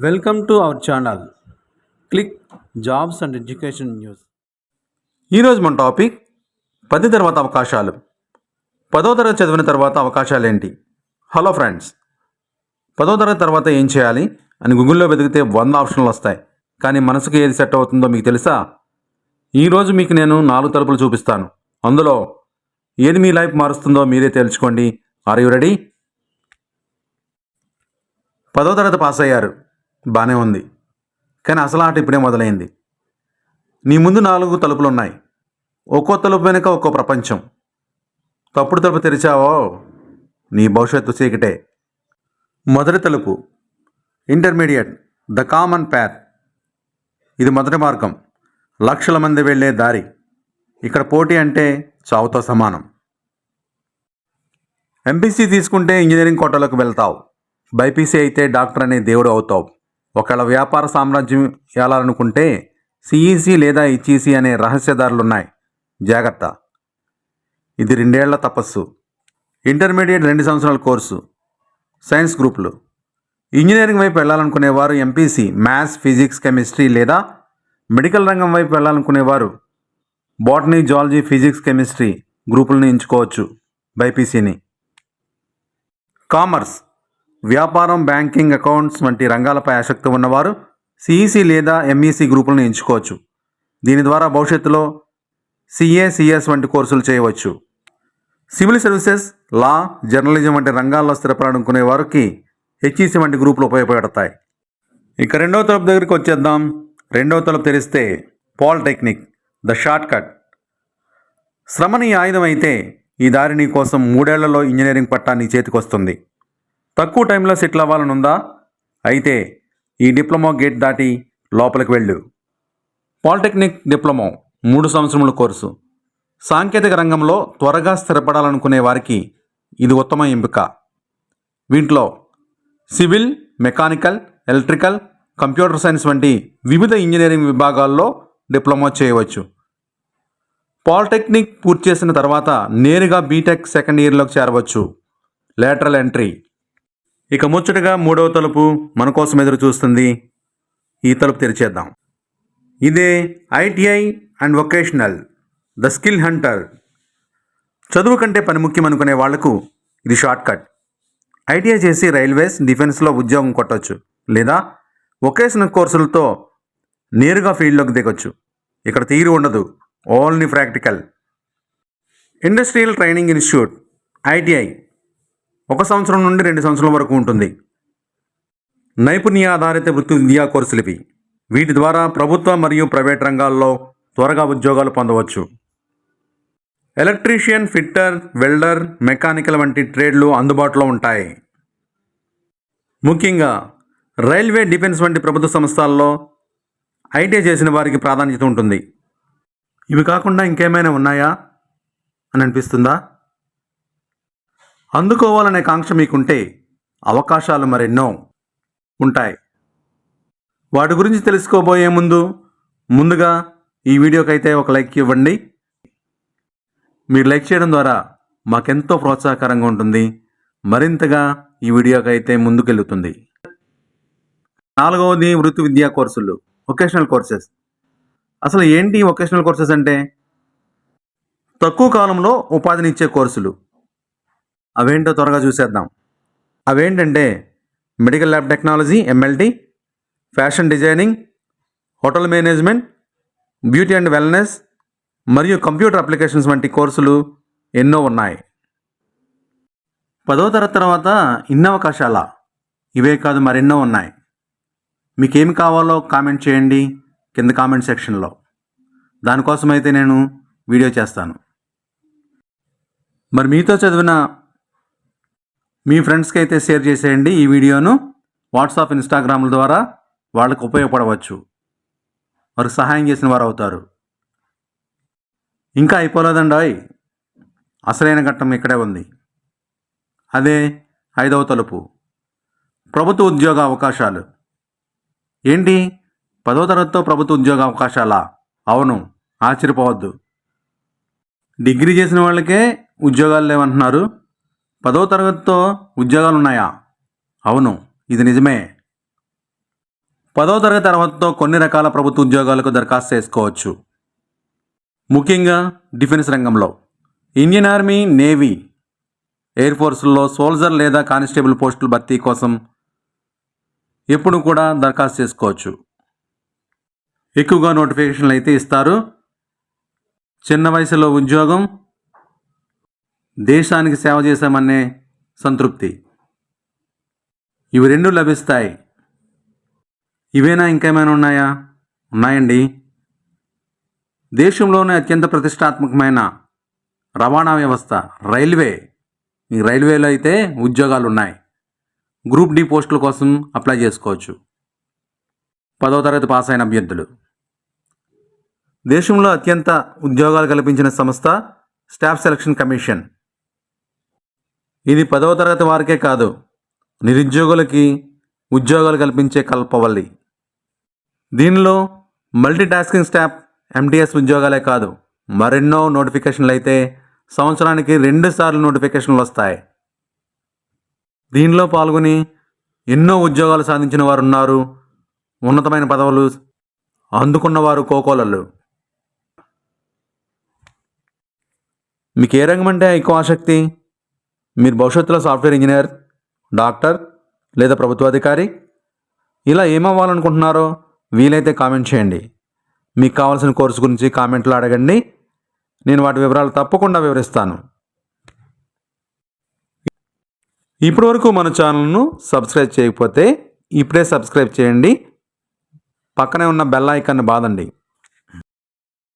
Welcome to our channel click jobs and education news. ఈరోజు మన topic 10 తర్వాత అవకాశాలు. 10వ తరగతి చదివిన తర్వాత అవకాశాలు ఏంటి? హలో ఫ్రెండ్స్, 10వ తరగతి తర్వాత ఏం చేయాలి అని గూగుల్లో వెతికితే 100 ఆప్షన్లు వస్తాయి. కానీ మనసుకు ఏది సెట్ అవుతుందో మీకు తెలుసా? ఈరోజు మీకు నేను 4 తలుపులు చూపిస్తాను. అందులో ఏది మీ లైఫ్ మారుస్తుందో మీరే తెలుసుకోండి. Are you ready? 10వ తరగతి పాస్ అయ్యారు, బాగానే ఉంది. కానీ అసలు ఆట ఇప్పుడే మొదలైంది. నీ ముందు 4 తలుపులు ఉన్నాయి. ఒక్కో తలుపు వెనుక ఒక్కో ప్రపంచం. తప్పుడు తలుపు తెరిచావో నీ భవిష్యత్తు చీకటే. మొదటి తలుపు ఇంటర్మీడియట్, ద కామన్ ప్యాత్. ఇది మొదటి మార్గం, లక్షల మంది వెళ్ళే దారి. ఇక్కడ పోటీ అంటే చావుతో సమానం. ఎంపీసీ తీసుకుంటే ఇంజనీరింగ్ కోటాలకు వెళ్తావు. బైపీసీ అయితే డాక్టర్ అనే దేవుడు అవుతావు. ఒకవేళ వ్యాపార సామ్రాజ్యం ఏలాలనుకుంటే సిఈసి లేదా హెచ్ఈసి అనే రహస్యదారులున్నాయి, జాగ్రత్త. ఇది 2 ఏళ్ల తపస్సు. ఇంటర్మీడియట్ 2 సంవత్సరాల కోర్సు, సైన్స్ గ్రూపులు. ఇంజనీరింగ్ వైపు వెళ్ళాలనుకునేవారు ఎంపీసీ, మ్యాథ్స్, ఫిజిక్స్, కెమిస్ట్రీ లేదా మెడికల్ రంగం వైపు వెళ్ళాలనుకునేవారు బాటనీ, జువాలజీ, ఫిజిక్స్, కెమిస్ట్రీ గ్రూపులను ఎంచుకోవచ్చు, బైపీసీని. కామర్స్, వ్యాపారం, బ్యాంకింగ్, అకౌంట్స్ వంటి రంగాలపై ఆసక్తి ఉన్నవారు సిఈసి లేదా ఎంఈసి గ్రూపులను ఎంచుకోవచ్చు. దీని ద్వారా భవిష్యత్తులో సిఏ, సిఎస్ వంటి కోర్సులు చేయవచ్చు. సివిల్ సర్వీసెస్, లా, జర్నలిజం వంటి రంగాల్లో స్థిరపడాలనుకునే వారికి హెచ్ఈసి వంటి గ్రూపులు ఉపయోగపడతాయి. ఇక 2వ తలుపు దగ్గరికి వచ్చేద్దాం. 2వ తలుపు తెరిస్తే పాలిటెక్నిక్, ద షార్ట్ కట్. శ్రమ నీ ఆయుధం అయితే ఈ దారి నీ కోసం 3 ఏళ్లలో ఇంజనీరింగ్ పట్టా నీ చేతికి వస్తుంది. తక్కువ టైంలో సెటిల్ అవ్వాలనుందా? అయితే ఈ డిప్లొమా గేట్ దాటి లోపలికి వెళ్ళు. పాలిటెక్నిక్ డిప్లొమా 3 సంవత్సరముల కోర్సు. సాంకేతిక రంగంలో త్వరగా స్థిరపడాలనుకునే వారికి ఇది ఉత్తమ ఎంపిక. వీటిలో civil, mechanical, electrical, computer science వంటి వివిధ ఇంజనీరింగ్ విభాగాల్లో డిప్లొమా చేయవచ్చు. పాలిటెక్నిక్ పూర్తి చేసిన తర్వాత నేరుగా బీటెక్ సెకండ్ ఇయర్లోకి చేరవచ్చు, లేటరల్ ఎంట్రీ. ఇక ముచ్చటగా 3వ తలుపు మన కోసం ఎదురు చూస్తుంది. ఈ తలుపు తెరిచేద్దాం. ఇదే ITI and vocational, the skill Hunter. చదువు కంటే పని ముఖ్యం అనుకునే వాళ్లకు ఇది షార్ట్ కట్. ఐటీఐ చేసి రైల్వేస్, డిఫెన్స్లో ఉద్యోగం కొట్టవచ్చు, లేదా వొకేషనల్ కోర్సులతో నేరుగా ఫీల్డ్లోకి దిగొచ్చు. ఇక్కడ థియరీ ఉండదు, only practical. Industrial training institute, ITI 1 సంవత్సరం నుండి 2 సంవత్సరాల వరకు ఉంటుంది. నైపుణ్యాధారిత వృత్తి విద్యా కోర్సులు ఇవి. వీటి ద్వారా ప్రభుత్వ మరియు ప్రైవేట్ రంగాల్లో త్వరగా ఉద్యోగాలు పొందవచ్చు. ఎలక్ట్రీషియన్, ఫిట్టర్, వెల్డర్, మెకానికల్ వంటి ట్రేడ్లు అందుబాటులో ఉంటాయి. ముఖ్యంగా రైల్వే, డిఫెన్స్ వంటి ప్రభుత్వ సంస్థల్లో ఐటీఐ చేసిన వారికి ప్రాధాన్యత ఉంటుంది. ఇవి కాకుండా ఇంకేమైనా ఉన్నాయా అని అనిపిస్తుందా? అందుకోవాలనే కాంక్ష మీకుంటే అవకాశాలు మరెన్నో ఉంటాయి. వాటి గురించి తెలుసుకోబోయే ముందుగా ఈ వీడియోకైతే ఒక లైక్ ఇవ్వండి. మీరు లైక్ చేయడం ద్వారా మాకెంతో ప్రోత్సాహకరంగా ఉంటుంది, మరింతగా ఈ వీడియోకైతే ముందుకెళ్తుంది. 4వది వృత్తి విద్యా కోర్సులు, వొకేషనల్ కోర్సెస్. అసలు ఏంటి వొకేషనల్ కోర్సెస్ అంటే? తక్కువ కాలంలో ఉపాధినిచ్చే కోర్సులు. అవేంటో త్వరగా చూసేద్దాం. అవేంటంటే medical lab technology, MLT, fashion designing, hotel management, beauty and wellness మరియు కంప్యూటర్ అప్లికేషన్స్ వంటి కోర్సులు ఎన్నో ఉన్నాయి. 10వ తరగతి తర్వాత ఇన్ని అవకాశాలా? ఇవే కాదు, మరెన్నో ఉన్నాయి. మీకేమి కావాలో కామెంట్ చేయండి కింద కామెంట్ సెక్షన్లో. దానికోసమైతే నేను వీడియో చేస్తాను. మరి మీతో చదివిన మీ ఫ్రెండ్స్కి అయితే షేర్ చేసేయండి ఈ వీడియోను. వాట్సాప్, ఇన్స్టాగ్రామ్ల ద్వారా వాళ్ళకు ఉపయోగపడవచ్చు, వారికి సహాయం చేసిన వారు అవుతారు. ఇంకా అయిపోలేదండి, అసలైన ఘట్టం ఇక్కడే ఉంది. అదే 5వ తలుపు, ప్రభుత్వ ఉద్యోగ అవకాశాలు. ఏంటి, 10వ తరగతితో ప్రభుత్వ ఉద్యోగ అవకాశాలా? అవును, ఆశ్చర్యపోవద్దు. డిగ్రీ చేసిన వాళ్ళకే ఉద్యోగాలు లేవంటున్నారు. 10వ తరగతితో ఉద్యోగాలు ఉన్నాయా? అవును, ఇది నిజమే. 10వ తరగతి అర్హతతో కొన్ని రకాల ప్రభుత్వ ఉద్యోగాలకు దరఖాస్తు చేసుకోవచ్చు. ముఖ్యంగా డిఫెన్స్ రంగంలో ఇండియన్ ఆర్మీ, నేవీ, ఎయిర్ ఫోర్స్లో సోల్జర్ లేదా కానిస్టేబుల్ పోస్టుల భర్తీ కోసం ఎప్పుడు కూడా దరఖాస్తు చేసుకోవచ్చు. ఎక్కువగా నోటిఫికేషన్లు అయితే ఇస్తారు. చిన్న వయసులో ఉద్యోగం, దేశానికి సేవ చేశామనే సంతృప్తి, ఇవి రెండు లభిస్తాయి. ఇవేనా, ఇంకేమైనా ఉన్నాయా? ఉన్నాయండి. దేశంలోనే అత్యంత ప్రతిష్టాత్మకమైన రవాణా వ్యవస్థ రైల్వే. ఈ రైల్వేలో అయితే ఉద్యోగాలు ఉన్నాయి. గ్రూప్ డి పోస్టుల కోసం అప్లై చేసుకోవచ్చు 10వ తరగతి పాస్ అయిన అభ్యర్థులు. దేశంలో అత్యంత ఉద్యోగాలు కల్పించిన సంస్థ స్టాఫ్ సెలక్షన్ కమిషన్. ఇది 10వ తరగతి వారికే కాదు, నిరుద్యోగులకి ఉద్యోగాలు కల్పించే కల్పవల్లి. దీనిలో మల్టీటాస్కింగ్ స్టాఫ్, ఎంటీఎస్ ఉద్యోగాలే కాదు, మరెన్నో నోటిఫికేషన్లు అయితే సంవత్సరానికి 2 సార్లు నోటిఫికేషన్లు వస్తాయి. దీనిలో పాల్గొని ఎన్నో ఉద్యోగాలు సాధించిన వారు ఉన్నారు. ఉన్నతమైన పదవులు అందుకున్నవారు కోకోలలు. మీకు ఏ రంగం అంటే ఎక్కువ ఆసక్తి? మీరు భవిష్యత్తులో సాఫ్ట్వేర్ ఇంజనీర్, డాక్టర్ లేదా ప్రభుత్వాధికారి ఇలా ఏమవ్వాలనుకుంటున్నారో వీలైతే కామెంట్ చేయండి. మీకు కావాల్సిన కోర్సు గురించి కామెంట్లో అడగండి. నేను వాటి వివరాలు తప్పకుండా వివరిస్తాను. ఇప్పటివరకు మన ఛానల్ను సబ్స్క్రైబ్ చేయకపోతే ఇప్పుడే సబ్స్క్రైబ్ చేయండి. పక్కనే ఉన్న బెల్ ఐకాన్ని బాదండి.